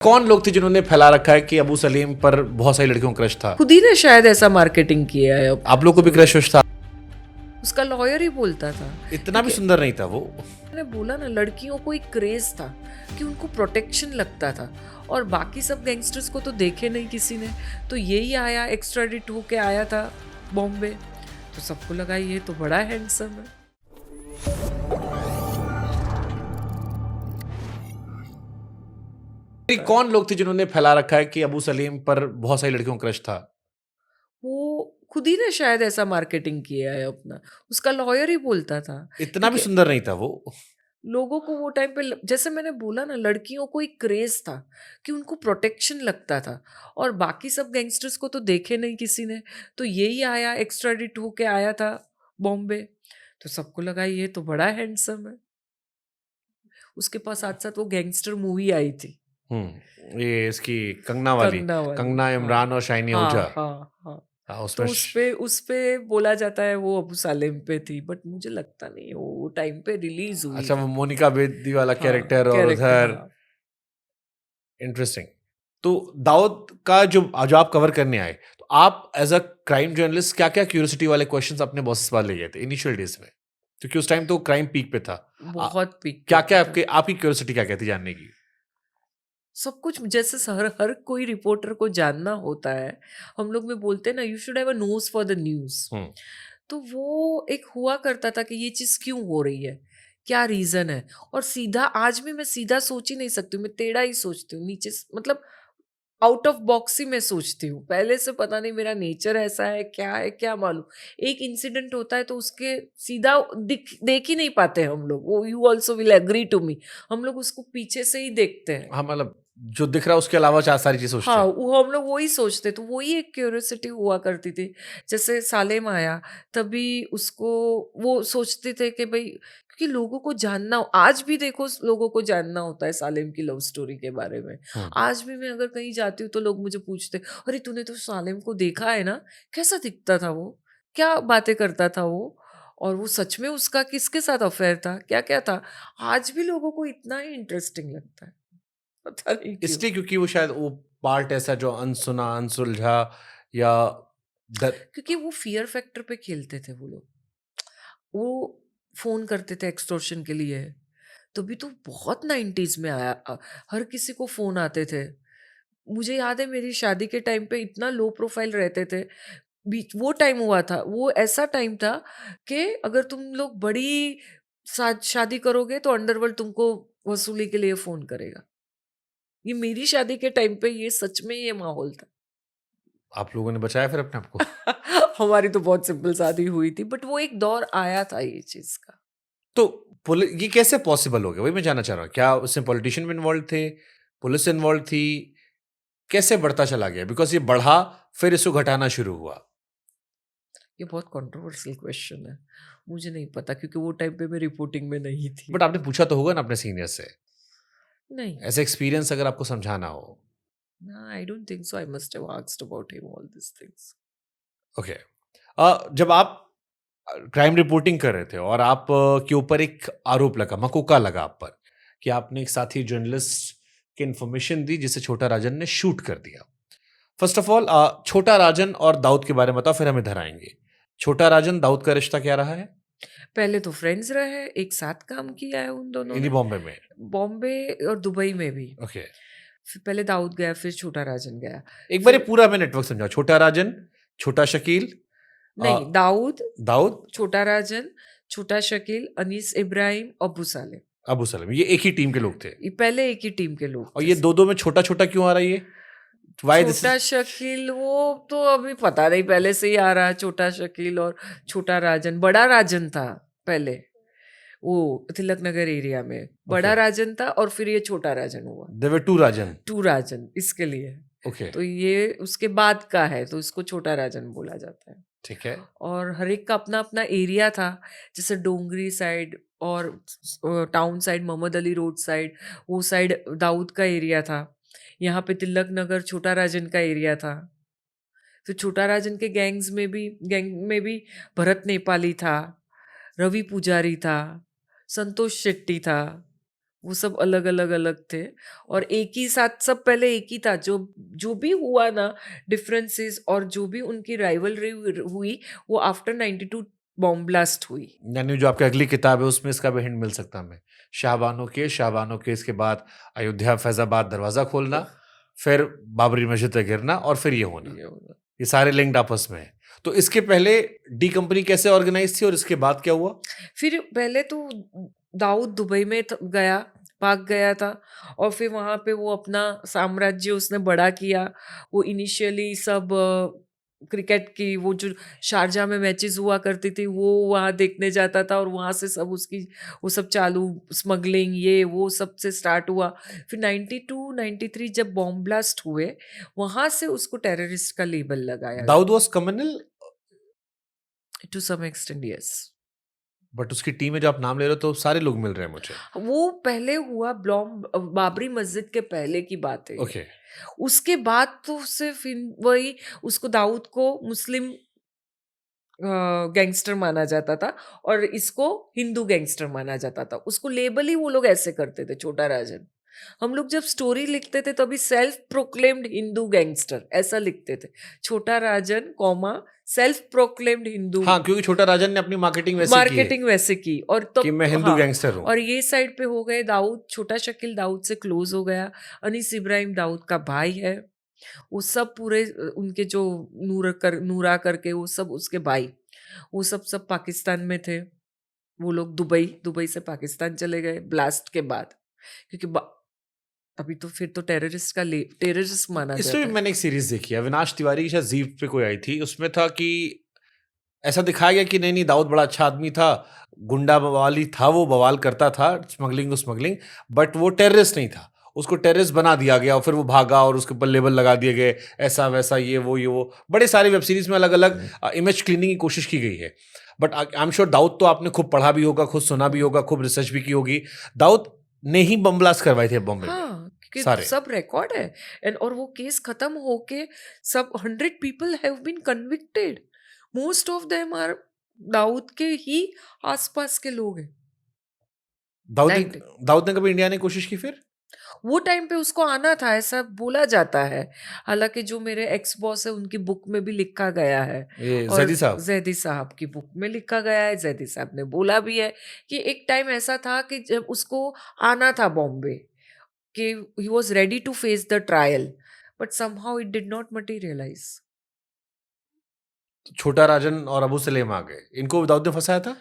कौन लोग थे जिन्होंने फैला रखा है कि अबू सलीम पर बहुत सारी लड़कियों का क्रश था? खुद ही ने शायद ऐसा मार्केटिंग किया है। अब आप लोग को भी क्रश वश था? उसका लॉयर ही बोलता था। इतना भी सुंदर नहीं था वो। मैंने बोला ना, लड़कियों को एक क्रेज था कि उनको प्रोटेक्शन लगता था, और बाकी सब गैंगस्टर्स को तो देखे नहीं किसी ने। तो यही आया, एक्स्ट्राडिट होके आया था बॉम्बे, तो सबको लगा ये तो बड़ा हैंडसम है। कौन लोग थे जिन्होंने फैला रखा है कि अबू सलीम पर बहुत सारी लड़कियों का क्रश था? वो खुद ही ने शायद ऐसा मार्केटिंग किया है अपना। उसका लॉयर ही बोलता था। इतना भी क्योंकि सुंदर नहीं था वो। लोगों को वो टाइम पे जैसे मैंने बोला ना, लड़कियों को एक क्रेज था कि उनको प्रोटेक्शन लगता था, और बाकी सब गैंगस्टर्स को तो देखे नहीं किसी ने। तो यही आया, एक्स्ट्राडिट होके आया था बॉम्बे, तो सबको लगा ये तो बड़ा हैंडसम है। उसके पास साथ साथ वो गैंगस्टर मूवी आई थी, ये इसकी कंगना वाली। कंगना वाली। कंगना हाँ इमरान और शाइनी आहूजा। हाँ हाँ हाँ। हाँ, तो उसमें उस पे बोला जाता है वो अबू सालेम पे थी, बट मुझे लगता नहीं वो टाइम पे रिलीज हुई अच्छा, वो थी। मोनिका बेदी वाला हाँ, कैरेक्टर और कैरेक्टर, उधर। हाँ। इंटरेस्टिंग। तो दाऊद का जो आप कवर करने आए, तो आप एज अ क्राइम जर्नलिस्ट क्या क्या क्यूरियोसिटी वाले क्वेश्चंस अपने बॉसेस पास ले गए थे इनिशियल डेज में? क्योंकि उस टाइम तो क्राइम पीक पे था। बहुत पीक पे क्या क्या था। आपकी क्यूरियोसिटी क्या कहती जानने की? सब कुछ जैसे हर हर कोई रिपोर्टर को जानना होता है। हम लोग में बोलते हैं ना, you should have a nose for the news. Hmm. तो वो एक हुआ करता था कि ये चीज क्यों हो रही है, क्या रीजन है। और सीधा आज भी मैं सीधा सोच ही नहीं सकती हूँ, मैं टेढ़ा ही सोचती हूँ, नीचे मतलब आउट ऑफ बॉक्स ही मैं सोचती हूँ। पहले से पता नहीं मेरा नेचर ऐसा है क्या मालूम। एक इंसिडेंट होता है तो उसके सीधा देख ही नहीं पाते हम लोग, वो you also will agree to me. हम लोग उसको पीछे से ही देखते हैं। हाँ, मतलब जो दिख रहा है उसके अलावा चार सारी चीज सोचते हाँ, हैं। वो हम लोग वही सोचते, तो वही एक क्यूरियोसिटी हुआ करती थी। जैसे सालेम आया, तभी उसको वो सोचते थे कि भाई, क्योंकि लोगों को जानना आज भी देखो, लोगों को जानना होता है सालेम की लव स्टोरी के बारे में। हम्म। आज भी मैं अगर कहीं जाती हूँ तो लोग मुझे पूछते, अरे तूने तो सालेम को देखा है ना, कैसा दिखता था वो, क्या बातें करता था वो, और वो सच में उसका किसके साथ अफेयर था, क्या क्या था। आज भी लोगों को इतना ही इंटरेस्टिंग लगता है, पता नहीं क्यों। इसलिए क्योंकि वो शायद वो पार्ट ऐसा जो अनसुना अनसुलझा या डर। क्योंकि वो फियर फैक्टर पे खेलते थे वो लोग। वो फोन करते थे एक्सटॉर्शन के लिए, तो भी तो बहुत 90s में आया। हर किसी को फोन आते थे। मुझे याद है मेरी शादी के टाइम पे इतना लो प्रोफाइल रहते थे। बीच वो टाइम हुआ था, वो ऐसा टाइम था कि अगर तुम लोग बड़ी शादी करोगे तो अंडरवर्ल्ड तुमको वसूली के लिए फोन करेगा। ये मेरी शादी के टाइम पे ये सच में ये माहौल था। आप लोगों ने बचाया फिर अपने आप को? हमारी तो बहुत सिंपल शादी हुई थी, बट वो एक दौर आया था ये चीज का। तो ये कैसे पॉसिबल हो गया, वही मैं जानना चाह रहा हूँ। क्या उसमें पॉलिटिशियन भी इन्वॉल्व थे? पुलिस इन्वॉल्व थी? कैसे बढ़ता चला गया? बिकॉज ये बढ़ा, फिर इसको घटाना शुरू हुआ। ये बहुत कंट्रोवर्शियल क्वेश्चन है, मुझे नहीं पता, क्योंकि वो टाइम पे मैं रिपोर्टिंग में नहीं थी। बट आपने पूछा तो होगा ना अपने सीनियर से, नहीं, ऐसे एक्सपीरियंस अगर आपको समझाना हो। I don't think so, I must have asked about him all this things. Okay. जब आप क्राइम रिपोर्टिंग कर रहे थे और आप के ऊपर एक आरोप लगा, मकोका लगा आप पर, कि आपने एक साथी जर्नलिस्ट की इंफॉर्मेशन दी जिसे छोटा राजन ने शूट कर दिया। फर्स्ट ऑफ ऑल, छोटा राजन और दाऊद के बारे में बताओ, फिर हम इधर आएंगे। छोटा राजन दाऊद का रिश्ता क्या रहा है? पहले तो फ्रेंड्स रहे, एक साथ काम किया है उन दोनों इन्हीं ने, बॉम्बे में? बॉम्बे और दुबई में भी। ओके। फिर पहले दाऊद गया, फिर छोटा राजन गया। एक बार ये फिर पूरा हमें नेटवर्क समझाओ। छोटा राजन, छोटा शकील, अ, नहीं, दाऊद, दाऊद, छोटा राजन, छोटा शकील, अनीस इब्राहिम, अबू सालेम। अबू सलेम, ये एक ही टीम के लोग थे? ये पहले एक ही टीम के लोग और थे ये सब। दो में छोटा छोटा क्यों आ रहा है ये? वाई दिस छोटा इज? शकील वो तो अभी पता नहीं, पहले से ही आ रहा है छोटा शकील और छोटा राजन। बड़ा राजन था पहले, वो तिलक नगर एरिया में बड़ा ओके। राजन था, और फिर ये छोटा राजन हुआ। There were two Rajan. Two Rajan इसके लिए। ओके। तो ये उसके बाद का है, तो इसको छोटा राजन बोला जाता है। ठीक है। और हर एक का अपना अपना एरिया था। जैसे डोंगरी साइड और town side, Mohammed Ali road side, वो साइड दाऊद का एरिया था। यहाँ पे तिलक नगर छोटा राजन का एरिया था। फिर छोटा राजन के गैंग में भी भरत नेपाली था, रवि पुजारी था, संतोष शेट्टी था, वो सब अलग अलग अलग थे, और एक ही साथ सब पहले एक ही था। जो जो भी हुआ ना, डिफरेंसेस और जो भी उनकी राइवलरी हुई, वो आफ्टर 92 बॉम्ब ब्लास्ट हुई। यानी जो आपकी अगली किताब है उसमें इसका भी हिंट मिल सकता है हमें। शाहबानो केस के बाद अयोध्या फैजाबाद दरवाजा खोलना, फिर बाबरी मस्जिद पे गिरना और फिर ये होना। ये होगा। ये सारे लिंक्ड आपस में है। तो इसके पहले डी कंपनी कैसे ऑर्गेनाइज थी और इसके बाद क्या हुआ? फिर पहले तो दाऊद दुबई में गया, भाग गया था, और फिर वहां पे वो अपना साम्राज्य उसने बड़ा किया। वो इनिशियली सब क्रिकेट की वो जो शारजा में मैचेस हुआ करती थी, वो वहां देखने जाता था, और वहां से सब उसकी वो सब चालू, स्मगलिंग ये वो सब से स्टार्ट हुआ। फिर 92 93 जब बॉम्ब ब्लास्ट हुए, वहां से उसको टेररिस्ट का लेबल लगाया गया। Dawood was communal, to some extent, yes. But उसकी टीम में जो आप नाम ले रहे हो तो सारे लोग मिल रहे हैं मुझे। वो पहले हुआ बाबरी मस्जिद के पहले की बात है ये। ओके। उसके बाद तो सिर्फ वही, उसको दाऊद को मुस्लिम गैंगस्टर माना जाता था, और इसको हिंदू गैंगस्टर माना जाता था। उसको लेबल ही वो लोग ऐसे करते थे, छोटा राजन। हम लोग जब स्टोरी लिखते थे तभी सेल्फ प्रोक्लेम्ड हिंदू गैंगस्टर ऐसा लिखते थे, छोटा राजन कॉमा सेल्फ प्रोक्लेम्ड हिंदू। हाँ, क्योंकि छोटा राजन ने अपनी मार्केटिंग वैसे की है मार्केटिंग वैसे की, और कि तब मैं हिंदू हाँ। गैंगस्टर हूँ। और ये साइड पे हो गए दाऊद, छोटा शकील दाऊद से क्लोज हो गया। अनीस इब्राहिम दाऊद का भाई है। वो सब पूरे उनके जो नूरा करके वो सब उसके भाई, वो सब पाकिस्तान में थे। वो लोग दुबई दुबई से पाकिस्तान चले गए ब्लास्ट के बाद, क्योंकि अभी तो फिर तो टेररिस्ट माना इसमें जाता भी है। मैंने एक सीरीज देखी है, अविनाश तिवारी की शायद जी पे कोई आई थी, उसमें था कि ऐसा दिखाया गया कि नहीं नहीं दाऊद बड़ा अच्छा आदमी था, गुंडा बवाली था, वो बवाल करता था, स्मगलिंग, बट वो टेररिस्ट नहीं था। उसको टेररिस्ट बना दिया गया और फिर वो भागा और उसके ऊपर लेबल लगा दिए गए, ऐसा वैसा ये वो बड़े सारे वेब सीरीज में अलग अलग इमेज क्लीनिंग की कोशिश की गई है। But I am sure Dawood तो आपने खूब पढ़ा भी होगा, खुद सुना भी होगा, खूब रिसर्च भी की होगी। दाऊद ने ही बम ब्लास्ट करवाए थे बॉम्बे में हाँ, क्योंकि सारे। सब रिकॉर्ड है। और वो केस खत्म होके सब 100 people have been convicted. Most of them are Dawood के ही आसपास के लोग हैं। दाऊद ने 90 दाऊद ने कभी इंडिया ने कोशिश की फिर? वो टाइम पे उसको आना था ऐसा बोला जाता है। हालांकि जो मेरे एक्स बॉस है उनकी बुक में भी लिखा गया है, ये और जैदी साहब। जैदी साहब की बुक में लिखा गया है। जैदी साहब ने बोला भी है कि एक टाइम ऐसा था कि जब उसको आना था बॉम्बे, कि he was ready to face the trial, but somehow it did not materialise. Chhota Rajan और अबू सलेम आ गए, इनको दाऊद ने फंसाया था।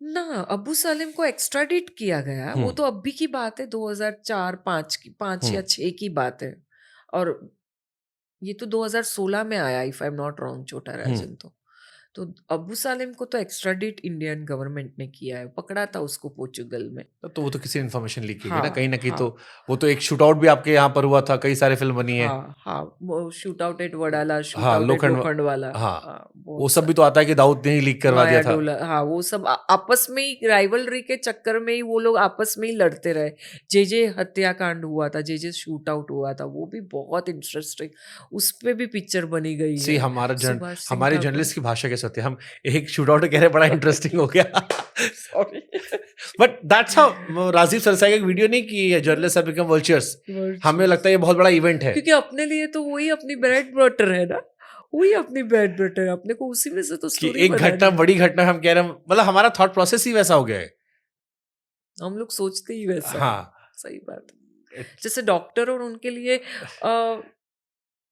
ना, अबू सालिम को एक्स्ट्राडिट किया गया, वो हम्म। तो अभी की बात है, 2004-5 की, 5 या हम्म। 6 की बात है। और ये तो 2016 में आया, if I am not wrong, छोटा हम्म। राजन तो अबू सालिम को तो एक्स्ट्राडिट इंडियन गवर्नमेंट ने किया है, पकड़ा था उसको पोर्चुगल में। तो वो तो किसी इन्फॉर्मेशन लीक की गई हाँ ना कहीं तो। हाँ वो तो एक शूट आउट भी आपके यहाँ पर हुआ था, कई सारे फिल्म बनी है। हाँ हाँ, वो shoot out at Wadala, shoot हाँ, आउट एट लोखंड। लोखंड वाला। हाँ, हाँ, वो बहुत सब भी सारे। तो आता है कि दाऊद ने ही लीक करवा दिया माया था। डोला, हाँ, वो सब आपस में ही राइवलरी के चक्कर में ही वो लोग आपस में ही लड़ते रहे। जे हत्याकांड हुआ था, जे शूट आउट हुआ था, वो भी बहुत इंटरेस्टिंग, उस पे भी पिक्चर बनी गई सी है। सुभाष सिंह हमारी ठाकुर। जर्नलिस्ट की भाषा कैसे होती है, हम एक शूट आउट कह रहे हैं, बड़ा इंटरेस्टिंग हो गया। Sorry. But that's how Rajeev Sardesai का एक वीडियो नहीं की है, जर्नलिस्ट हैव बिकम वर्चर्स। हमें वर्चुअल, लगता है ये बहुत बड़ा इवेंट है क्योंकि अपने लिए तो वही अपनी ब्रेड बटर है ना, वही अपनी ब्रेड बटर है, अपने को उसी में से तो कि स्टोरी एक घटना, बनानी है। बड़ी घटना हम कह रहे हैं, मतलब हमारा थॉट प्रोसेस ही वैसा हो गया है। हम लोग सोचते ही वैसा है। हाँ। सही बात है। It- जैसे डॉक्टर और उनके लिए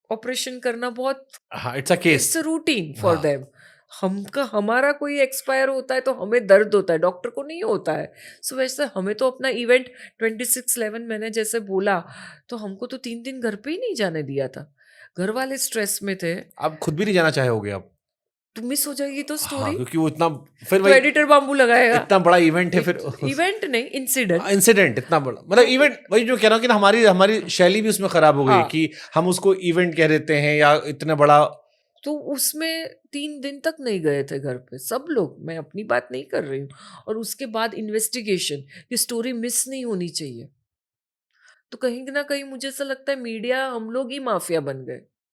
ऑपरेशन करना बहुत, हाँ, it's a case. It's a routine for हाँ। देम। हमारा कोई एक्सपायर होता है तो हमें दर्द होता है, डॉक्टर को नहीं होता है। सो वैसे हमें तो अपना इवेंट 26/11 मैंने जैसे बोला, तो हमको तो 3 दिन घर पे ही नहीं जाने दिया था। घर वाले स्ट्रेस में थे। आप खुद भी नहीं जाना चाहे होगे आप। तो मिस हो जाएगी तो हाँ, स्टोरी, क्योंकि वो इतना, फिर तो वही एडिटर बाम्बू लगाएगा। इतना बड़ा इवेंट है फिर। इवेंट नहीं, इंसिडेंट। इंसिडेंट इतना बड़ा, मतलब तो इवेंट, वही जो कह रहा हूँ कि ना हमारी हमारी शैली भी उसमें खराब हो गई हाँ, कि हम उसको इवेंट कह देते हैं या इतना बड़ा। तो उसमें 3 दिन तक नहीं गए थे घर पे सब लोग, मैं अपनी बात नहीं कर रही हूँ। और उसके बाद इन्वेस्टिगेशन, कि स्टोरी मिस नहीं होनी चाहिए। तो कहीं ना कहीं मुझे ऐसा लगता है मीडिया, हम लोग ही माफिया बन गए।